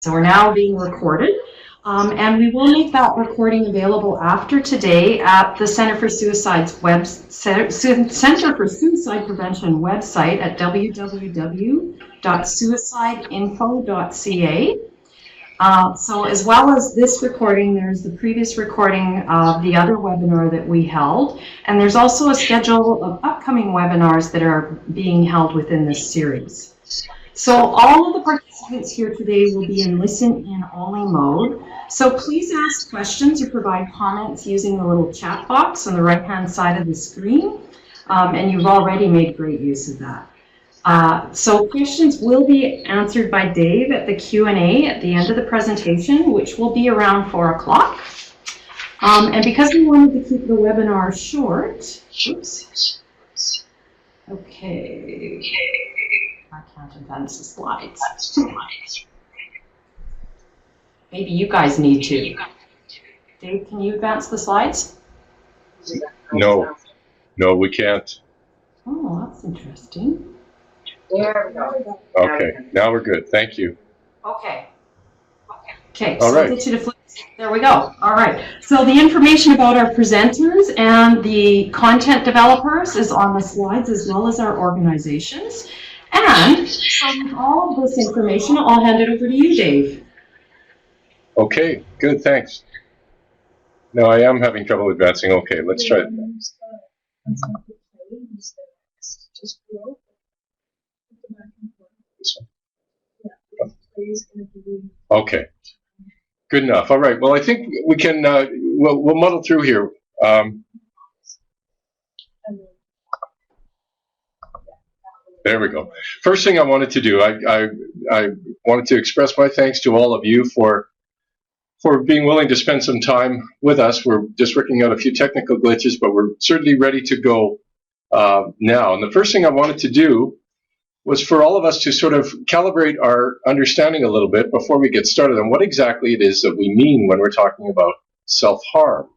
So we're now being recorded, and we will make that recording available after today at the Center for Suicide Prevention website at www.suicideinfo.ca. So as well as this recording, there's the previous recording of the other webinar that we held, and there's also a schedule of upcoming webinars that are being held within this series. So all of the participants here today will be in listen-in only mode. So please ask questions or provide comments using the little chat box on the right-hand side of the screen, and you've already made great use of that. So questions will be answered by Dave at the Q&A at the end of the presentation, which will be around 4 o'clock. And because we wanted to keep the webinar short, oops. Okay. I can't advance the slides. Maybe you guys need to. Dave, can you advance the slides? No, we can't. Oh, that's interesting. There we go. Okay, now we're good. Thank you. Okay. Okay, All so right. I'll get you to flip. There we go. All right. So the information about our presenters and the content developers is on the slides, as well as our organizations. And so with all of this information, I'll hand it over to you, Dave. Okay, good, thanks. No, I am having trouble advancing. Okay, let's try it. Okay, good enough. All right, well, I think we can, we'll muddle through here. There we go. First thing I wanted to do, I wanted to express my thanks to all of you for being willing to spend some time with us. We're just working out a few technical glitches, but we're certainly ready to go now. And the first thing I wanted to do was for all of us to sort of calibrate our understanding a little bit before we get started on what exactly it is that we mean when we're talking about self-harm.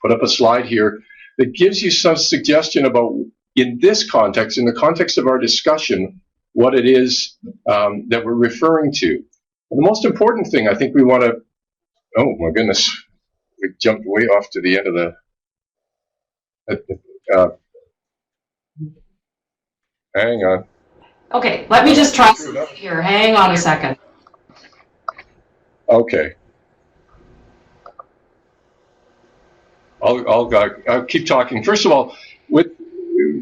Put up a slide here that gives you some suggestion about, in this context, in the context of our discussion, what it is that we're referring to. And the most important thing I think we want to, oh my goodness, we jumped way off to the end of the, hang on. Okay, let me just try something here. Hang on a second. Okay. I'll keep talking. First of all,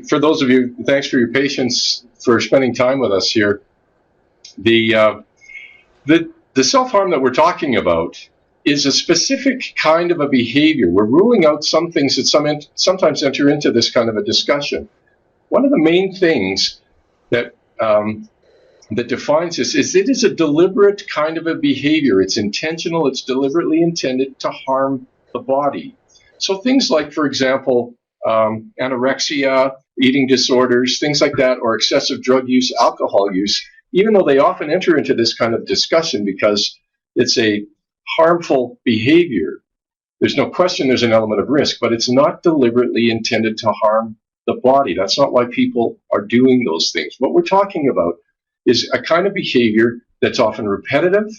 for those of you, thanks for your patience for spending time with us here. The self-harm that we're talking about is a specific kind of a behavior. We're ruling out some things that sometimes enter into this kind of a discussion. One of the main things that that defines this is it is a deliberate kind of a behavior. It's intentional. It's deliberately intended to harm the body. So things like, for example, anorexia, eating disorders, things like that, or excessive drug use, alcohol use, even though they often enter into this kind of discussion because it's a harmful behavior, there's no question there's an element of risk, but it's not deliberately intended to harm the body. That's not why people are doing those things. What we're talking about is a kind of behavior that's often repetitive.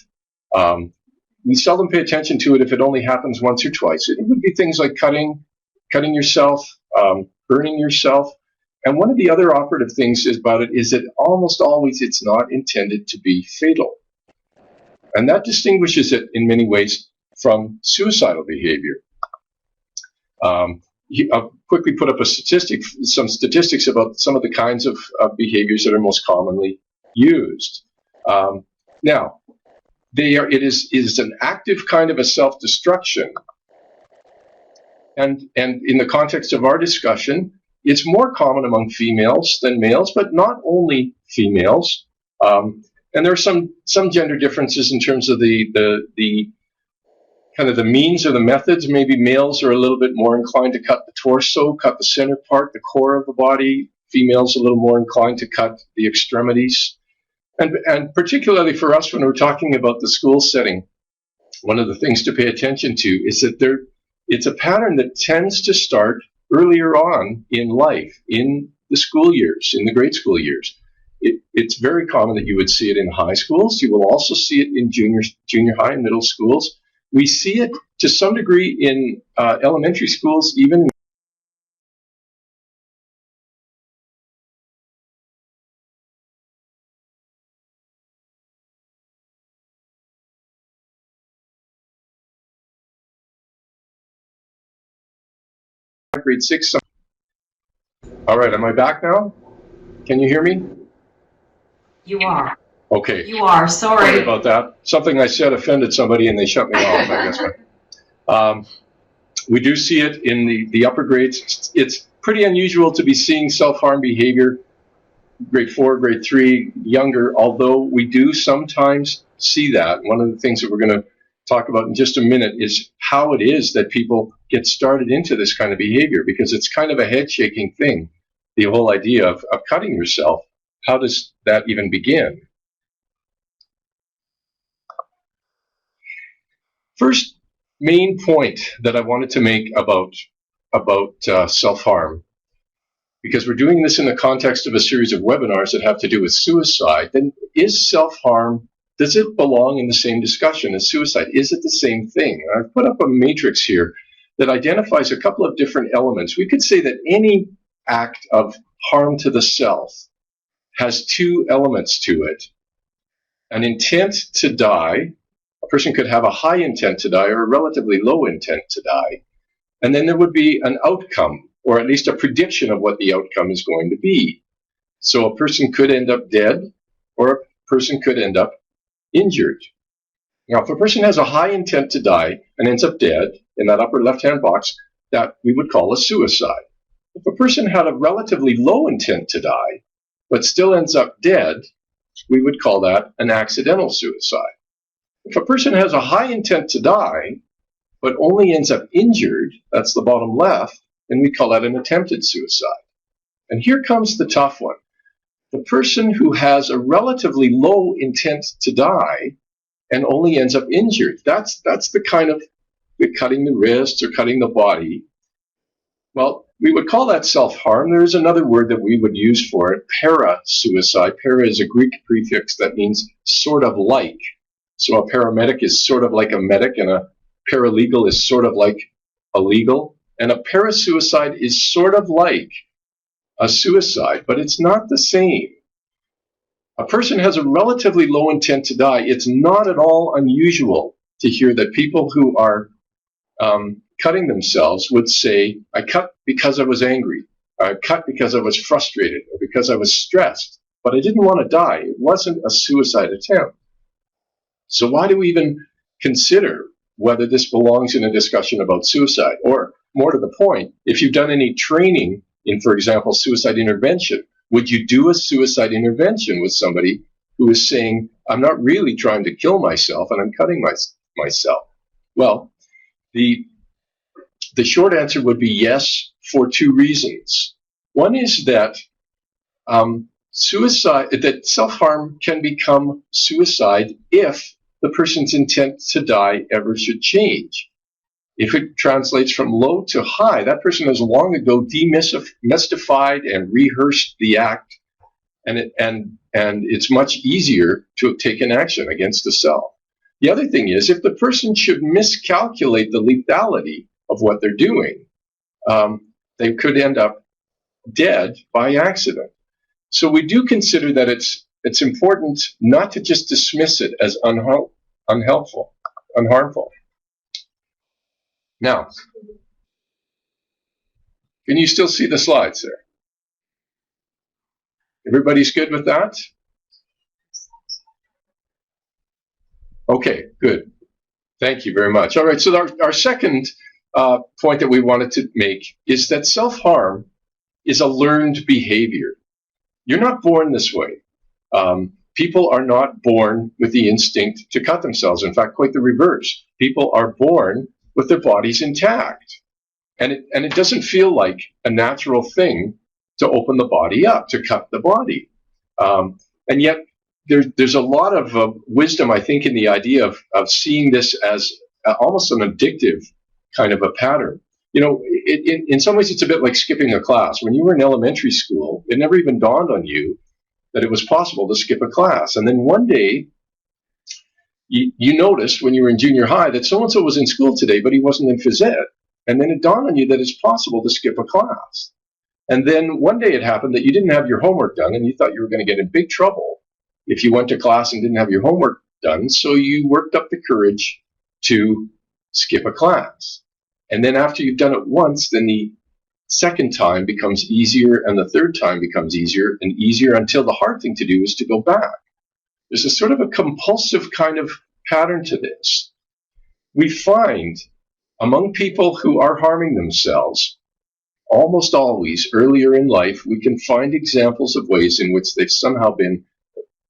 We seldom pay attention to it if it only happens once or twice. It would be things like cutting yourself, burning yourself. And one of the other operative things about it is that almost always it's not intended to be fatal. And that distinguishes it in many ways from suicidal behavior. I'll quickly put up some statistics about some of the kinds of behaviors that are most commonly used. Now, it is an active kind of a self-destruction. And in the context of our discussion, it's more common among females than males, but not only females. And there are some gender differences in terms of the kind of the means or the methods. Maybe males are a little bit more inclined to cut the torso, cut the center part, the core of the body. Females are a little more inclined to cut the extremities. And particularly for us when we're talking about the school setting, one of the things to pay attention to is that it's a pattern that tends to start earlier on in life, in the school years, in the grade school years. It's very common that you would see it in high schools. You will also see it in junior high and middle schools. We see it to some degree in elementary schools, even grade 6. All right, am I back now? Can you hear me? You are. Okay. You are. Sorry Sorry. about that. Something I said offended somebody and they shut me off, I guess. We do see it in the upper grades. It's pretty unusual to be seeing self-harm behavior grade 4, grade 3, younger, although we do sometimes see that. One of the things that we're going to talk about in just a minute is how it is that people get started into this kind of behavior, because it's kind of a head-shaking thing, the whole idea of cutting yourself. How does that even begin? First main point that I wanted to make about self-harm, because we're doing this in the context of a series of webinars that have to do with suicide, then is self-harm, does it belong in the same discussion as suicide? Is it the same thing? I've put up a matrix here that identifies a couple of different elements. We could say that any act of harm to the self has two elements to it. An intent to die. A person could have a high intent to die or a relatively low intent to die. And then there would be an outcome, or at least a prediction of what the outcome is going to be. So a person could end up dead, or a person could end up injured. Now, if a person has a high intent to die and ends up dead, in that upper left-hand box, that we would call a suicide. If a person had a relatively low intent to die, but still ends up dead, we would call that an accidental suicide. If a person has a high intent to die, but only ends up injured, that's the bottom left, then we call that an attempted suicide. And here comes the tough one. The person who has a relatively low intent to die and only ends up injured, that's the kind of cutting the wrists or cutting the body. Well, we would call that self-harm. There is another word that we would use for it, para-suicide. Para is a Greek prefix that means sort of like. So a paramedic is sort of like a medic, and a paralegal is sort of like a legal. And a para-suicide is sort of like a suicide, but it's not the same. A person has a relatively low intent to die. It's not at all unusual to hear that people who are cutting themselves would say, I cut because I was angry, I cut because I was frustrated, or because I was stressed, but I didn't want to die. It wasn't a suicide attempt. So why do we even consider whether this belongs in a discussion about suicide? Or more to the point, if you've done any training in, for example, suicide intervention, would you do a suicide intervention with somebody who is saying, I'm not really trying to kill myself and I'm cutting myself? Well, the short answer would be yes, for two reasons. One is that that self-harm can become suicide if the person's intent to die ever should change. If it translates from low to high, that person has long ago demystified and rehearsed the act, and it's much easier to take an action against the self. The other thing is, if the person should miscalculate the lethality of what they're doing, they could end up dead by accident. So we do consider that it's important not to just dismiss it as unharmful. Now, can you still see the slides there? Everybody's good with that? Okay, good. Thank you very much. All right, so our second point that we wanted to make is that self-harm is a learned behavior. You're not born this way. People are not born with the instinct to cut themselves. In fact, quite the reverse. People are born with their bodies intact. And it doesn't feel like a natural thing to open the body up, to cut the body. And yet, there's a lot of wisdom, I think, in the idea of seeing this as almost an addictive kind of a pattern. You know, in some ways, it's a bit like skipping a class. When you were in elementary school, it never even dawned on you that it was possible to skip a class. And then one day, you noticed when you were in junior high that so-and-so was in school today, but he wasn't in phys ed. And then it dawned on you that it's possible to skip a class. And then one day it happened that you didn't have your homework done, and you thought you were going to get in big trouble if you went to class and didn't have your homework done. So you worked up the courage to skip a class. And then after you've done it once, then the second time becomes easier, and the third time becomes easier and easier until the hard thing to do is to go back. There's a sort of a compulsive kind of pattern to this. We find among people who are harming themselves, almost always earlier in life, we can find examples of ways in which they've somehow been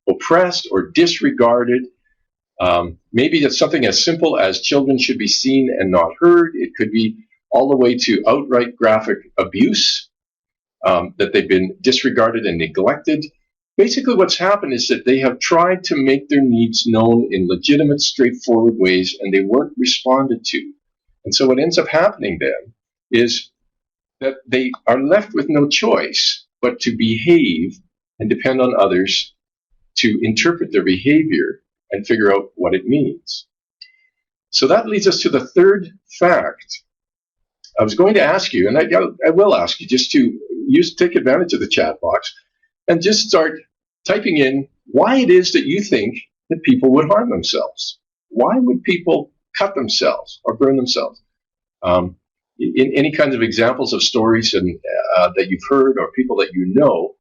oppressed or disregarded. Maybe it's something as simple as children should be seen and not heard. It could be all the way to outright graphic abuse, that they've been disregarded and neglected. Basically, what's happened is that they have tried to make their needs known in legitimate, straightforward ways, and they weren't responded to. And so what ends up happening then is that they are left with no choice but to behave and depend on others to interpret their behavior and figure out what it means. So that leads us to the third fact. I was going to ask you, and I will ask you, just to take advantage of the chat box and just start typing in why it is that you think that people would harm themselves. Why would people cut themselves or burn themselves? In any kinds of examples of stories and that you've heard or people that you know,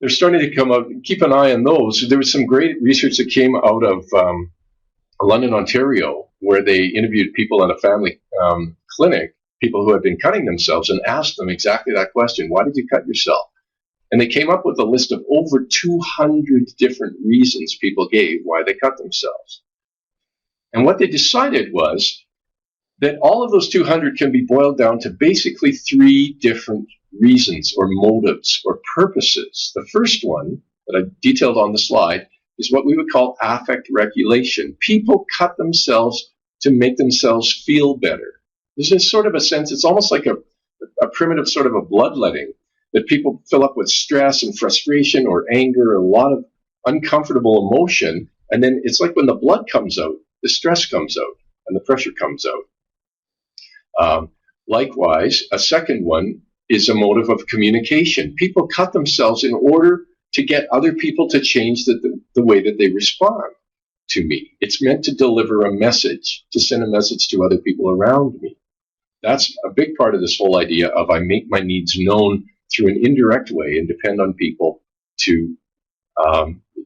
they're starting to come out. Keep an eye on those. There was some great research that came out of London, Ontario, where they interviewed people in a family clinic, people who had been cutting themselves, and asked them exactly that question: why did you cut yourself? And they came up with a list of over 200 different reasons people gave why they cut themselves. And what they decided was that all of those 200 can be boiled down to basically three different reasons or motives or purposes. The first one that I detailed on the slide is what we would call affect regulation. People cut themselves to make themselves feel better. There's this sort of a sense, it's almost like a primitive sort of a bloodletting, that people fill up with stress and frustration or anger, or a lot of uncomfortable emotion, and then it's like when the blood comes out, the stress comes out and the pressure comes out. Likewise, a second one is a motive of communication. People cut themselves in order to get other people to change the way that they respond to me. It's meant to deliver a message, to send a message to other people around me. That's a big part of this whole idea of I make my needs known through an indirect way and depend on people to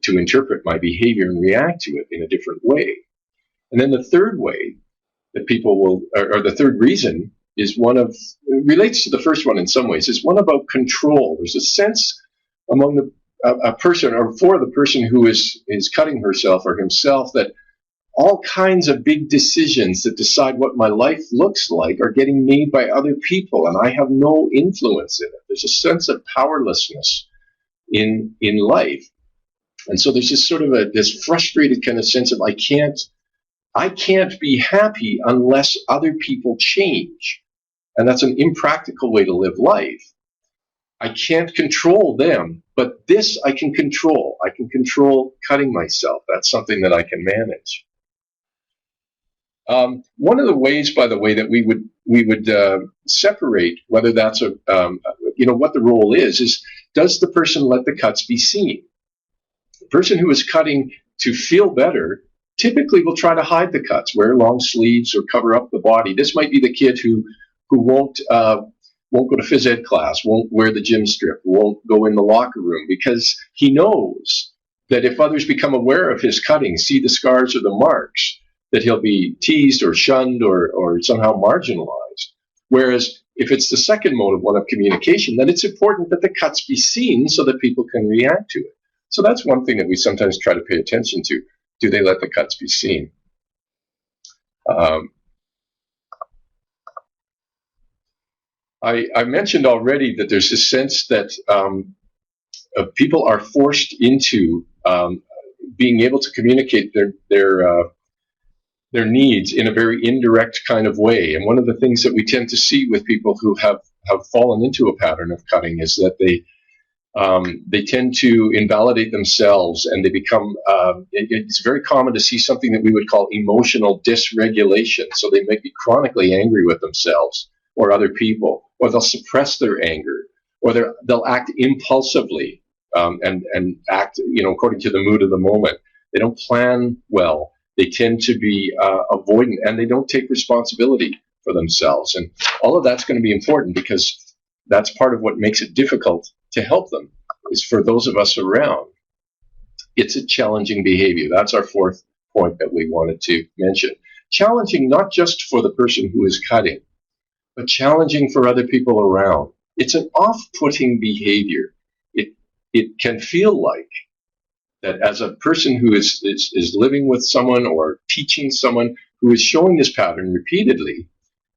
interpret my behavior and react to it in a different way. And then the third way that people will, or the third reason, is relates to the first one in some ways, is one about control. There's a sense among a person, or for the person who is cutting herself or himself, that all kinds of big decisions that decide what my life looks like are getting made by other people, and I have no influence in it. There's a sense of powerlessness in life. And so there's this sort of this frustrated kind of sense of I can't be happy unless other people change. And that's an impractical way to live life. I can't control them, but this I can control. I can control cutting myself. That's something that I can manage. One of the ways, by the way, that we would separate whether that's what the role is does the person let the cuts be seen? The person who is cutting to feel better typically will try to hide the cuts, wear long sleeves or cover up the body. This might be the kid who won't go to phys ed class, won't wear the gym strip, won't go in the locker room, because he knows that if others become aware of his cutting, see the scars or the marks, that he'll be teased or shunned or somehow marginalized. Whereas if it's the second motive, one of communication, then it's important that the cuts be seen so that people can react to it. So that's one thing that we sometimes try to pay attention to. Do they let the cuts be seen? I mentioned already that there's this sense that people are forced into being able to communicate their needs in a very indirect kind of way. And one of the things that we tend to see with people who have fallen into a pattern of cutting is that They tend to invalidate themselves, and they become, it's very common to see something that we would call emotional dysregulation. So they might be chronically angry with themselves or other people, or they'll suppress their anger, or they'll act impulsively, and act, according to the mood of the moment. They don't plan well. They tend to be avoidant, and they don't take responsibility for themselves. And all of that's going to be important, because that's part of what makes it difficult to help them, is for those of us around. It's a challenging behavior. That's our fourth point that we wanted to mention. Challenging not just for the person who is cutting, but challenging for other people around. It's an off-putting behavior. It can feel like that as a person who is living with someone or teaching someone who is showing this pattern repeatedly,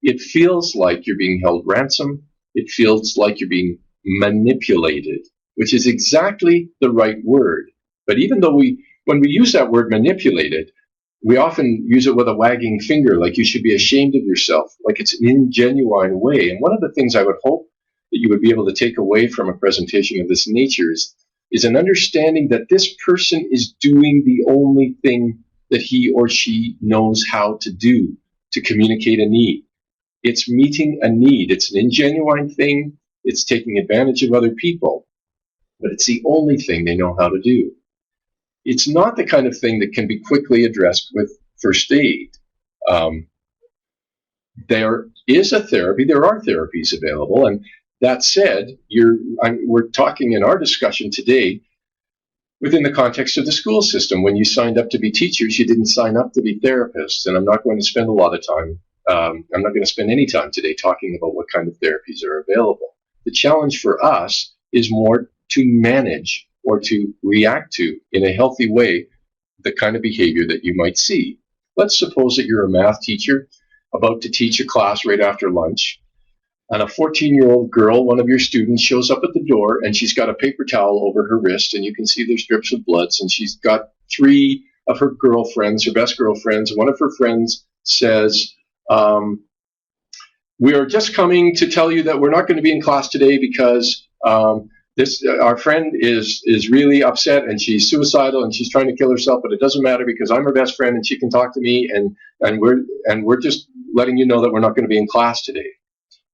it feels like you're being held ransom. It feels like you're being manipulated, which is exactly the right word. But even though when we use that word manipulated, we often use it with a wagging finger, like you should be ashamed of yourself, like it's an ingenuine way. And one of the things I would hope that you would be able to take away from a presentation of this nature is an understanding that this person is doing the only thing that he or she knows how to do to communicate a need. It's meeting a need. It's an ingenuine thing. It's taking advantage of other people, but it's the only thing they know how to do. It's not the kind of thing that can be quickly addressed with first aid. There is a therapy. There are therapies available. And that said, we're talking in our discussion today within the context of the school system. When you signed up to be teachers, you didn't sign up to be therapists. And I'm not going to spend a lot of time, I'm not going to spend any time today talking about what kind of therapies are available. The challenge for us is more to manage or to react to, in a healthy way, the kind of behavior that you might see. Let's suppose that you're a math teacher about to teach a class right after lunch, and a 14-year-old girl, one of your students, shows up at the door, and she's got a paper towel over her wrist, and you can see there's drips of blood, and she's got three of her girlfriends, her best girlfriends. One of her friends says, we are just coming to tell you that we're not going to be in class today because our friend is really upset, and she's suicidal, and she's trying to kill herself, but it doesn't matter because I'm her best friend and she can talk to me, and we're just letting you know that we're not going to be in class today.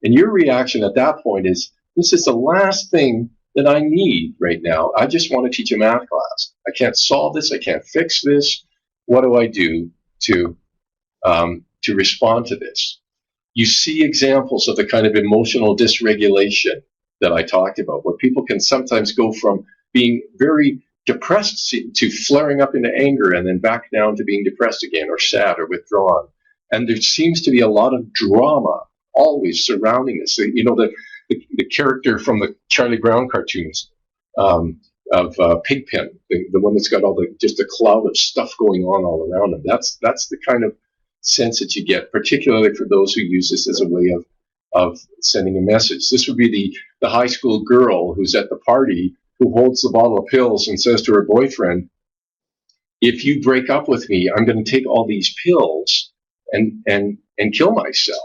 And your reaction at that point is, this is the last thing that I need right now. I just want to teach a math class. I can't solve this. I can't fix this. What do I do to respond to this? You see examples of the kind of emotional dysregulation that I talked about, where people can sometimes go from being very depressed to flaring up into anger, and then back down to being depressed again, or sad, or withdrawn. And there seems to be a lot of drama always surrounding this. You know, the character from the Charlie Brown cartoons of Pigpen, the one that's got just a cloud of stuff going on all around him. That's the kind of sense that you get, particularly for those who use this as a way of sending a message. This would be the high school girl who's at the party, who holds the bottle of pills and says to her boyfriend, if you break up with me, I'm going to take all these pills and kill myself.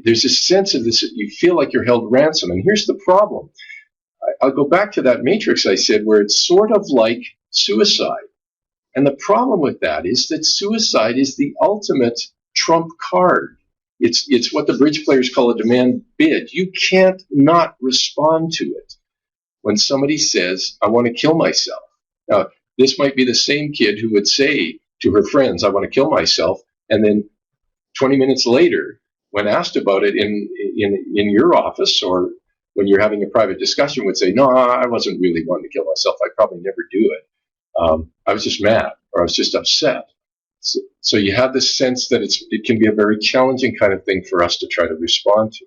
There's a sense of this, you feel like you're held ransom. And here's the problem. I'll go back to that matrix I said, where it's sort of like suicide. And the problem with that is that suicide is the ultimate trump card. It's what the bridge players call a demand bid. You can't not respond to it when somebody says, I want to kill myself. Now, this might be the same kid who would say to her friends, I want to kill myself, and then 20 minutes later, when asked about it in your office, or when you're having a private discussion, would say, no, I wasn't really wanting to kill myself. I'd probably never do it. I was just mad, or I was just upset. So you have this sense that it can be a very challenging kind of thing for us to try to respond to.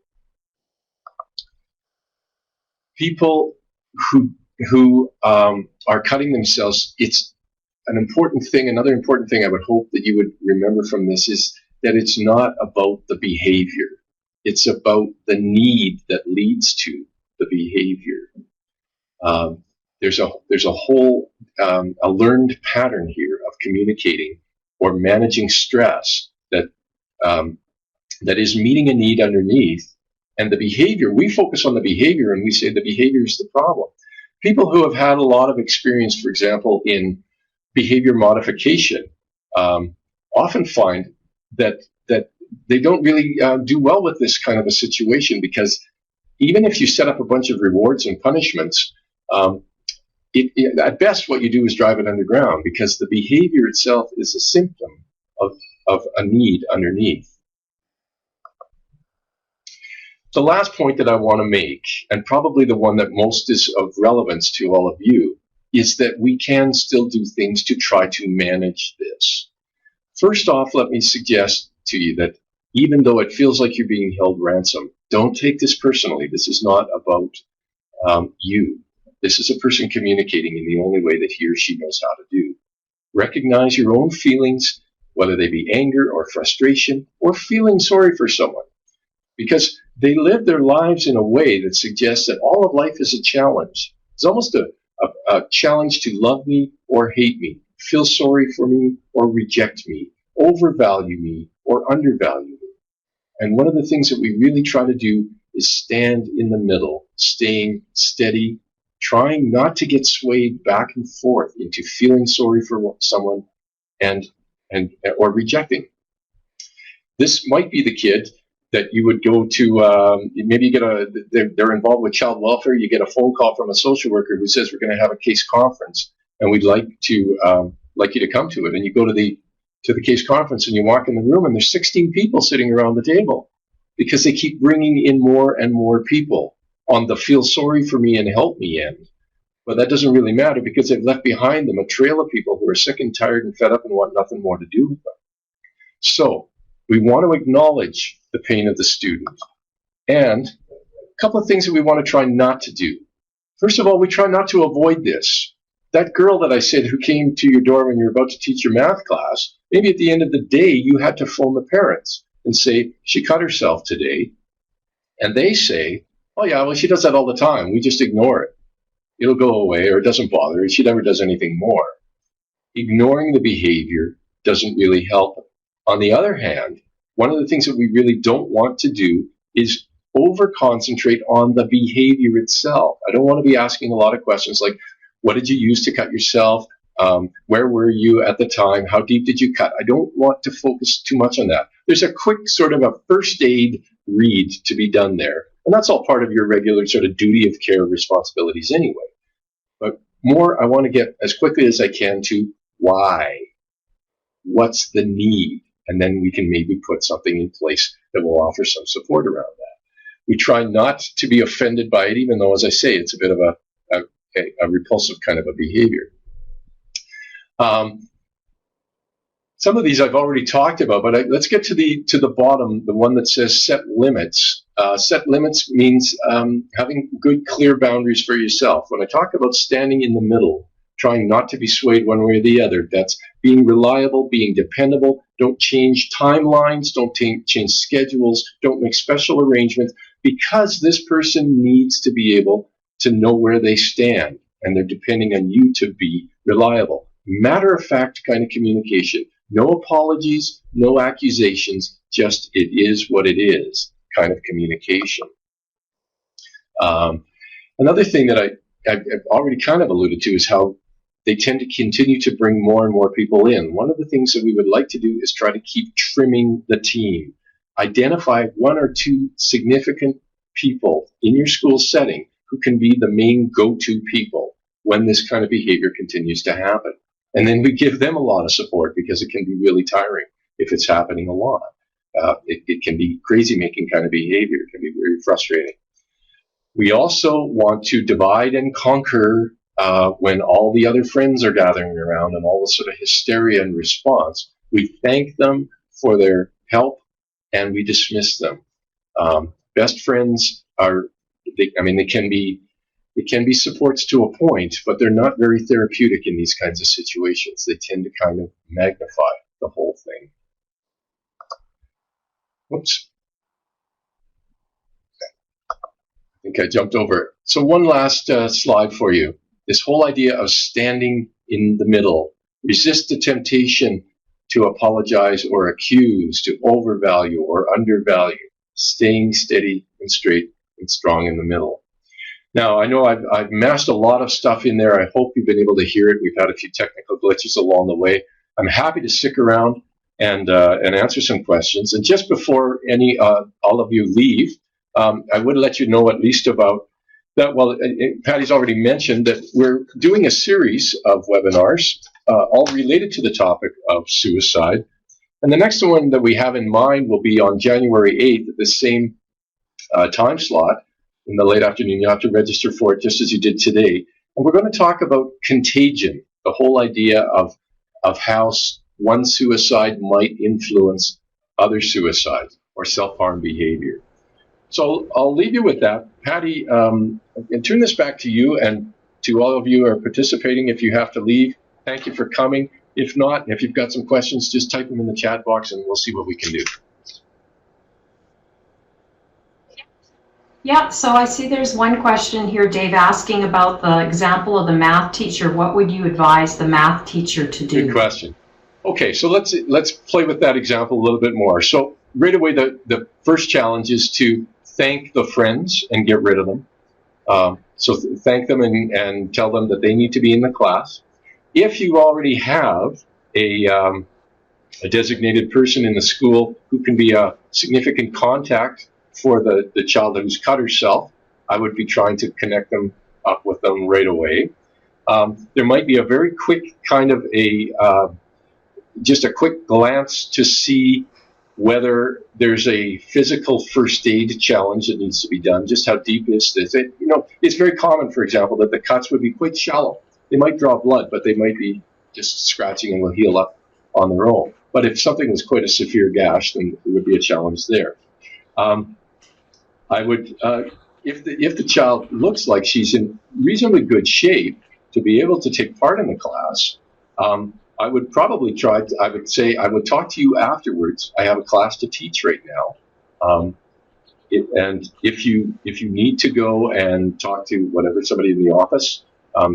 People who are cutting themselves, it's an important thing. Another important thing I would hope that you would remember from this is that it's not about the behavior. It's about the need that leads to the behavior. There's a whole a learned pattern here of communicating or managing stress that is meeting a need underneath. And the behavior, we focus on the behavior and we say the behavior is the problem. people who have had a lot of experience, for example, in behavior modification, often find that they don't really do well with this kind of a situation, because even if you set up a bunch of rewards and punishments, at best what you do is drive it underground, because the behavior itself is a symptom of a need underneath. The last point that I want to make, and probably the one that most is of relevance to all of you, is that we can still do things to try to manage this. First off, let me suggest to you that even though it feels like you're being held ransom, don't take this personally. This is not about you. This is a person communicating in the only way that he or she knows how to do. Recognize your own feelings, whether they be anger or frustration or feeling sorry for someone, because they live their lives in a way that suggests that all of life is a challenge. It's almost a challenge to love me or hate me, feel sorry for me or reject me, overvalue me or undervalue me. And one of the things that we really try to do is stand in the middle, staying steady, trying not to get swayed back and forth into feeling sorry for someone or rejecting. This might be the kid that you would go to, maybe you get they're involved with child welfare, you get a phone call from a social worker who says, we're going to have a case conference and we'd like you to come to it. And you go to the case conference and you walk in the room and there's 16 people sitting around the table, because they keep bringing in more and more people on the feel sorry for me and help me end. But that doesn't really matter, because they've left behind them a trail of people who are sick and tired and fed up and want nothing more to do with them. So we want to acknowledge the pain of the student. And a couple of things that we want to try not to do. First of all, we try not to avoid this. That girl that I said who came to your door when you were about to teach your math class, maybe at the end of the day you had to phone the parents and say, she cut herself today. And they say, oh yeah, well, she does that all the time. We just ignore it. It'll go away, or it doesn't bother her. She never does anything more. Ignoring the behavior doesn't really help. On the other hand, one of the things that we really don't want to do is over-concentrate on the behavior itself. I don't want to be asking a lot of questions like, what did you use to cut yourself? Where were you at the time? How deep did you cut? I don't want to focus too much on that. There's a quick sort of a first aid read to be done there. And that's all part of your regular sort of duty of care responsibilities anyway. But more, I want to get as quickly as I can to why. What's the need? And then we can maybe put something in place that will offer some support around that. We try not to be offended by it, even though, as I say, it's a bit of a repulsive kind of a behavior. Some of these I've already talked about, but let's get to the bottom, the one that says set limits. Set limits means having good, clear boundaries for yourself. When I talk about standing in the middle, trying not to be swayed one way or the other, that's being reliable, being dependable. Don't change timelines, don't change schedules, don't make special arrangements, because this person needs to be able to know where they stand, and they're depending on you to be reliable. Matter-of-fact kind of communication. No apologies, no accusations, just it is what it is kind of communication. Another thing that I've already kind of alluded to is how they tend to continue to bring more and more people in. One of the things that we would like to do is try to keep trimming the team. Identify one or two significant people in your school setting who can be the main go-to people when this kind of behavior continues to happen. And then we give them a lot of support, because it can be really tiring if it's happening a lot. It can be crazy-making kind of behavior. It can be very frustrating. We also want to divide and conquer when all the other friends are gathering around and all the sort of hysteria and response. We thank them for their help and we dismiss them. Best friends they can be supports to a point, but they're not very therapeutic in these kinds of situations. They tend to kind of magnify the whole thing. Whoops. I think I jumped over it. So one last slide for you. This whole idea of standing in the middle. Resist the temptation to apologize or accuse, to overvalue or undervalue. Staying steady and straight and strong in the middle. Now, I know I've mashed a lot of stuff in there. I hope you've been able to hear it. We've had a few technical glitches along the way. I'm happy to stick around and answer some questions. And just before all of you leave, I would let you know at least about that. Well, Patty's already mentioned that we're doing a series of webinars, all related to the topic of suicide. And the next one that we have in mind will be on January 8th at the same time slot. In the late afternoon, you have to register for it just as you did today. And we're going to talk about contagion, the whole idea of how one suicide might influence other suicides or self-harm behavior. So I'll leave you with that. Patty, and turn this back to you and to all of you who are participating. If you have to leave, thank you for coming. If not, if you've got some questions, just type them in the chat box and we'll see what we can do. Yeah, so I see there's one question here, Dave, asking about the example of the math teacher. What would you advise the math teacher to do? Good question. Okay, so let's play with that example a little bit more. So right away, the first challenge is to thank the friends and get rid of them. So thank them and tell them that they need to be in the class. If you already have a designated person in the school who can be a significant contact for the child who's cut herself, I would be trying to connect them up with them right away. There might be a very quick kind of just a quick glance to see whether there's a physical first aid challenge that needs to be done. Just how deep is this? It's very common, for example, that the cuts would be quite shallow. They might draw blood, but they might be just scratching and will heal up on their own. But if something was quite a severe gash, then there would be a challenge there. I would, if the child looks like she's in reasonably good shape to be able to take part in the class, I would probably I would say, I would talk to you afterwards. I have a class to teach right now. And if you need to go and talk to somebody in the office,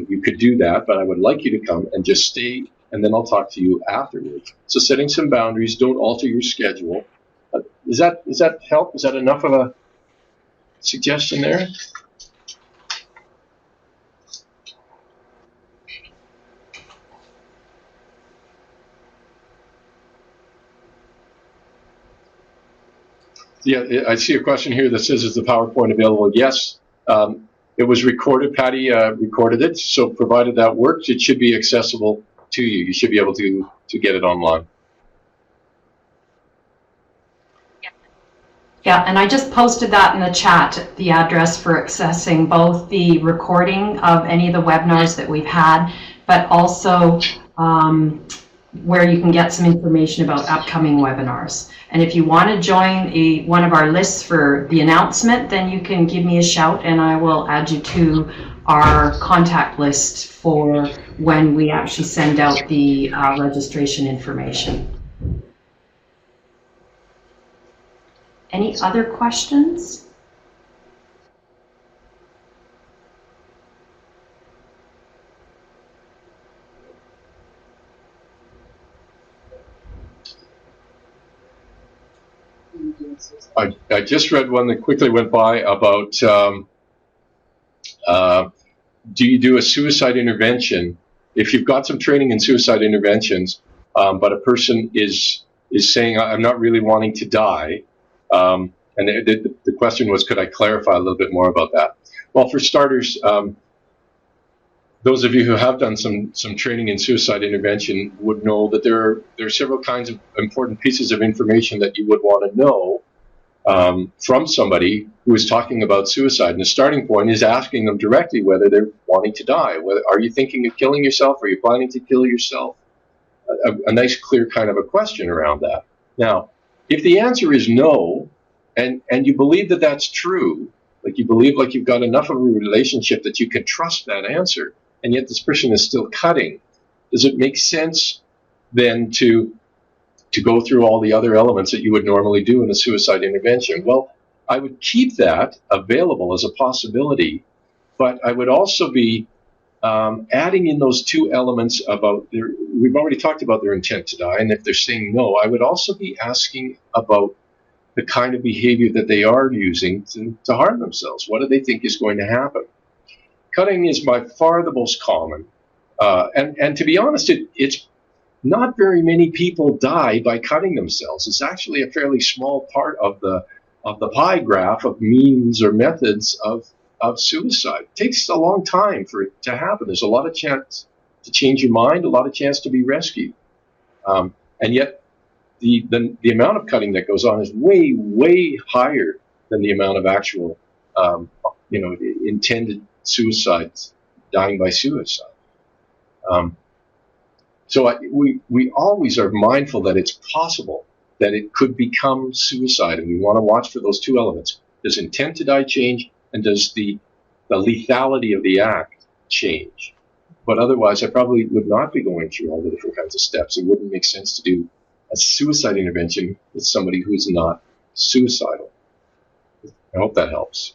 you could do that, but I would like you to come and just stay, and then I'll talk to you afterwards. So setting some boundaries, don't alter your schedule. Does that help? Is that enough of a suggestion there? Yeah, I see a question here that says, is the PowerPoint available? Yes, it was recorded. Patty recorded it, so provided that works, it should be accessible to you. You should be able to get it online. Yeah, and I just posted that in the chat, the address for accessing both the recording of any of the webinars that we've had, but also where you can get some information about upcoming webinars. And if you want to join one of our lists for the announcement, then you can give me a shout and I will add you to our contact list for when we actually send out the registration information. Any other questions? I just read one that quickly went by about do you do a suicide intervention if you've got some training in suicide interventions, but a person is saying, I'm not really wanting to die. And the question was, could I clarify a little bit more about that? Well, for starters, those of you who have done some training in suicide intervention would know that there are several kinds of important pieces of information that you would want to know from somebody who is talking about suicide. And the starting point is asking them directly whether they're wanting to die. Are you thinking of killing yourself? Are you planning to kill yourself? A nice, clear kind of a question around that. Now, if the answer is no, and you believe that that's true, like you believe like you've got enough of a relationship that you can trust that answer, and yet this person is still cutting, does it make sense then to go through all the other elements that you would normally do in a suicide intervention? Well, I would keep that available as a possibility, but I would also be adding in those two elements about we've already talked about their intent to die, and if they're saying no, I would also be asking about the kind of behavior that they are using to harm themselves. What do they think is going to happen? Cutting is by far the most common. And to be honest, it's not very many people die by cutting themselves. It's actually a fairly small part of the pie graph of means or methods of suicide. It takes a long time for it to happen. There's a lot of chance to change your mind, a lot of chance to be rescued. And yet the amount of cutting that goes on is way, way higher than the amount of actual, intended suicides, dying by suicide. So we always are mindful that it's possible that it could become suicide, and we want to watch for those two elements. Does intent to die change, and does the lethality of the act change? But otherwise, I probably would not be going through all the different kinds of steps. It wouldn't make sense to do a suicide intervention with somebody who's not suicidal. I hope that helps.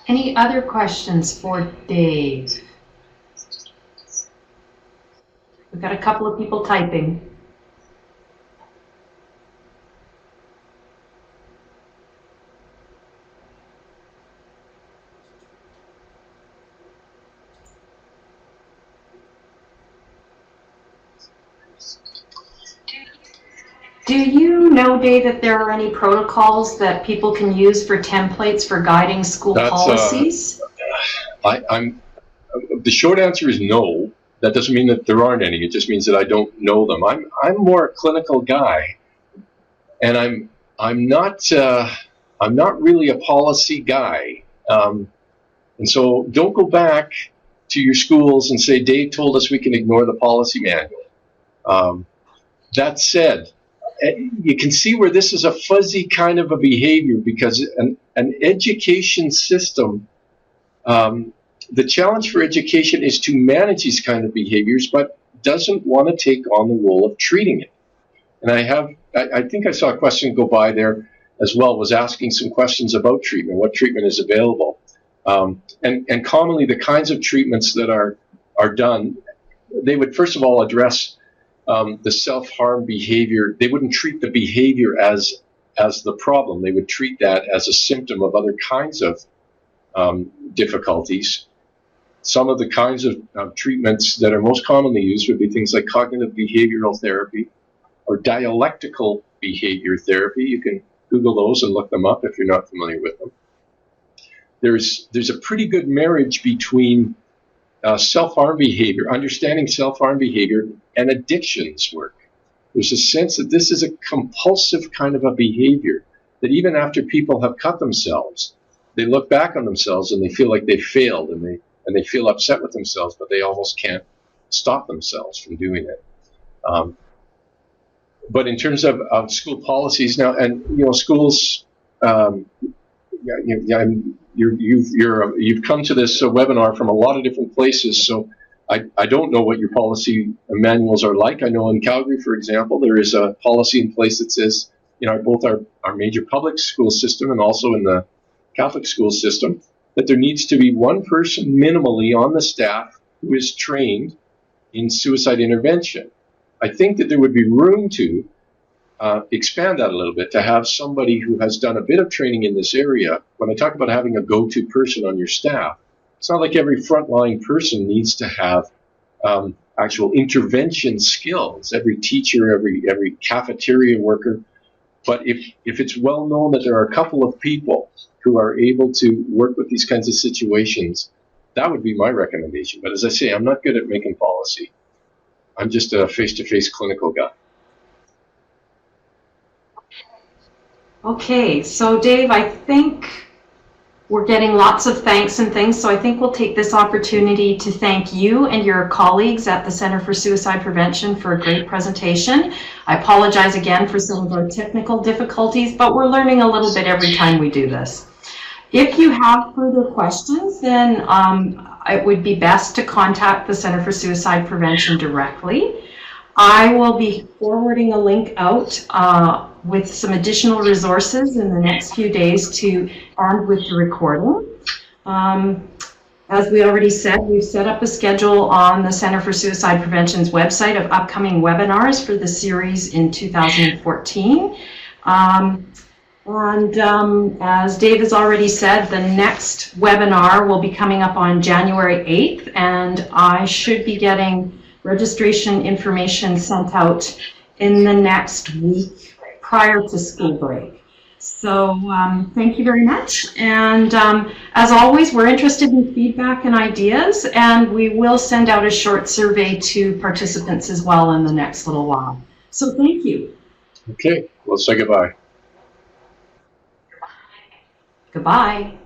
Any other questions for Dave? We've got a couple of people typing. Do you know, Dave, if there are any protocols that people can use for templates for guiding school policies? The short answer is no. That doesn't mean that there aren't any. It just means that I don't know them. I'm more a clinical guy, and I'm not really a policy guy. And so don't go back to your schools and say Dave told us we can ignore the policy manual. That said, you can see where this is a fuzzy kind of a behavior, because an education system, the challenge for education is to manage these kind of behaviors, but doesn't want to take on the role of treating it. And I think I saw a question go by there as well, was asking some questions about treatment, what treatment is available. And commonly the kinds of treatments that are done, they would first of all address the self-harm behavior. They wouldn't treat the behavior as the problem. They would treat that as a symptom of other kinds of difficulties. Some of the kinds of treatments that are most commonly used would be things like cognitive behavioral therapy or dialectical behavior therapy. You can Google those and look them up if you're not familiar with them. There's a pretty good marriage between self-harm behavior, understanding self-harm behavior, and addictions work. There's a sense that this is a compulsive kind of a behavior, that even after people have cut themselves, they look back on themselves and they feel like they failed, and they feel upset with themselves, but they almost can't stop themselves from doing it. But in terms of school policies now, and schools, you've come to this webinar from a lot of different places, so I don't know what your policy manuals are like. I know in Calgary, for example, there is a policy in place that says, both our major public school system and also in the Catholic school system, that there needs to be one person minimally on the staff who is trained in suicide intervention. I think that there would be room to expand that a little bit, to have somebody who has done a bit of training in this area. When I talk about having a go-to person on your staff, it's not like every frontline person needs to have actual intervention skills, every teacher, every cafeteria worker. But if it's well known that there are a couple of people who are able to work with these kinds of situations, that would be my recommendation. But as I say, I'm not good at making policy. I'm just a face-to-face clinical guy. Okay, so Dave, I think we're getting lots of thanks and things, so I think we'll take this opportunity to thank you and your colleagues at the Center for Suicide Prevention for a great presentation. I apologize again for some of our technical difficulties, but we're learning a little bit every time we do this. If you have further questions, then it would be best to contact the Center for Suicide Prevention directly. I will be forwarding a link out with some additional resources in the next few days armed with the recording. As we already said, we've set up a schedule on the Center for Suicide Prevention's website of upcoming webinars for the series in 2014. As Dave has already said, the next webinar will be coming up on January 8th, and I should be getting registration information sent out in the next week prior to school break. So thank you very much. And as always, we're interested in feedback and ideas, and we will send out a short survey to participants as well in the next little while. So thank you. Okay, we'll say goodbye. Goodbye.